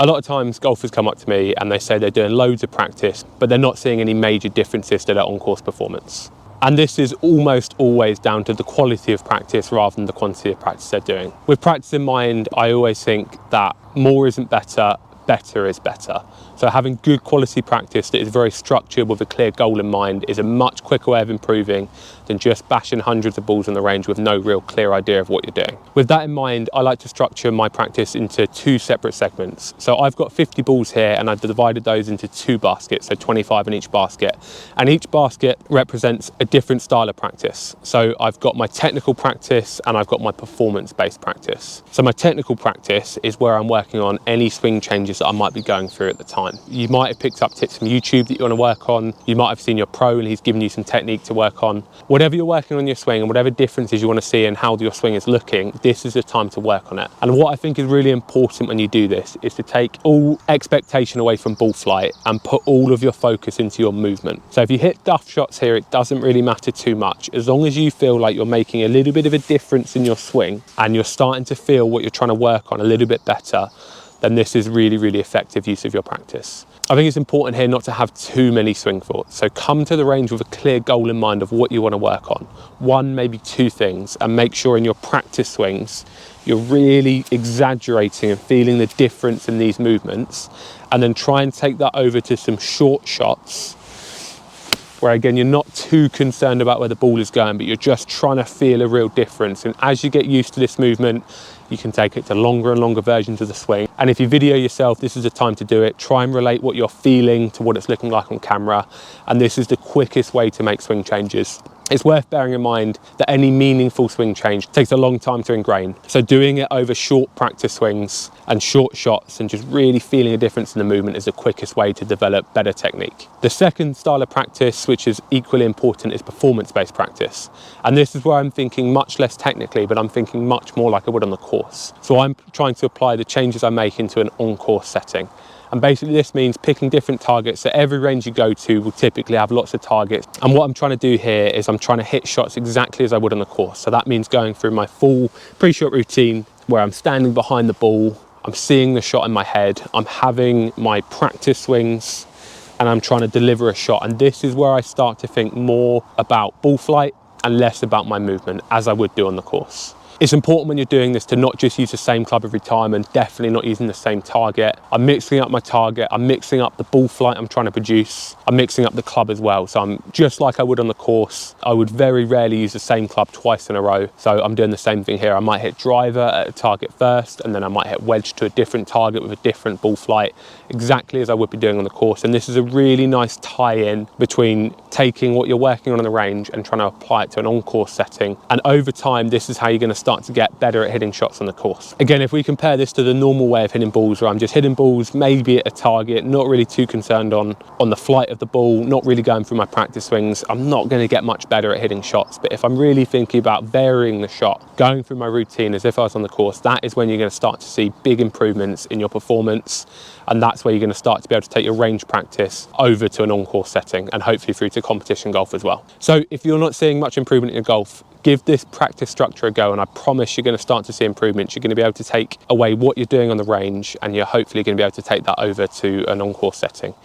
A lot of times golfers come up to me and they say they're doing loads of practice, but they're not seeing any major differences to their on-course performance. And this is almost always down to the quality of practice rather than the quantity of practice they're doing. With practice in mind, I always think that more isn't better, better is better. So having good quality practice that is very structured with a clear goal in mind is a much quicker way of improving than just bashing hundreds of balls on the range with no real clear idea of what you're doing. With that in mind, I like to structure my practice into 2 separate segments. So I've got 50 balls here and I've divided those into 2 baskets, so 25 in each basket. And each basket represents a different style of practice. So I've got my technical practice and I've got my performance-based practice. So my technical practice is where I'm working on any swing changes that I might be going through at the time. You might have picked up tips from YouTube that you want to work on. You might have seen your pro and he's given you some technique to work on. Whatever you're working on your swing and whatever differences you want to see in how your swing is looking, this is the time to work on it. And what I think is really important when you do this is to take all expectation away from ball flight and put all of your focus into your movement. So if you hit duff shots here, it doesn't really matter too much. As long as you feel like you're making a little bit of a difference in your swing and you're starting to feel what you're trying to work on a little bit better, then this is really, really effective use of your practice. I think it's important here not to have too many swing thoughts. So come to the range with a clear goal in mind of what you want to work on. 1, maybe 2 things, and make sure in your practice swings, you're really exaggerating and feeling the difference in these movements, and then try and take that over to some short shots where again, you're not too concerned about where the ball is going, but you're just trying to feel a real difference. And as you get used to this movement, you can take it to longer and longer versions of the swing. And if you video yourself, this is the time to do it. Try and relate what you're feeling to what it's looking like on camera. And this is the quickest way to make swing changes. It's worth bearing in mind that any meaningful swing change takes a long time to ingrain. So doing it over short practice swings and short shots and just really feeling a difference in the movement is the quickest way to develop better technique. The second style of practice, which is equally important, is performance-based practice. And this is where I'm thinking much less technically, but I'm thinking much more like I would on the course. So I'm trying to apply the changes I make into an on-course setting. And basically this means picking different targets. So every range you go to will typically have lots of targets. And what I'm trying to do here is I'm trying to hit shots exactly as I would on the course. So that means going through my full pre-shot routine where I'm standing behind the ball, I'm seeing the shot in my head, I'm having my practice swings, and I'm trying to deliver a shot. And this is where I start to think more about ball flight and less about my movement, as I would do on the course. It's important when you're doing this to not just use the same club every time and definitely not using the same target. I'm mixing up my target, I'm mixing up the ball flight I'm trying to produce, I'm mixing up the club as well. So I'm just like I would on the course. I would very rarely use the same club twice in a row. So I'm doing the same thing here. I might hit driver at a target first, and then I might hit wedge to a different target with a different ball flight, exactly as I would be doing on the course. And this is a really nice tie-in between taking what you're working on in the range and trying to apply it to an on-course setting. And over time, this is how you're going to start to get better at hitting shots on the course. Again, if we compare this to the normal way of hitting balls, where I'm just hitting balls maybe at a target, not really too concerned on the flight of the ball, not really going through my practice swings, I'm not going to get much better at hitting shots. But if I'm really thinking about varying the shot, going through my routine as if I was on the course, that is when you're going to start to see big improvements in your performance. And that's where you're going to start to be able to take your range practice over to an on-course setting and hopefully through to competition golf as well. So if you're not seeing much improvement in your golf, give this practice structure a go, and I promise you're going to start to see improvements. You're going to be able to take away what you're doing on the range, and you're hopefully going to be able to take that over to an on-course setting.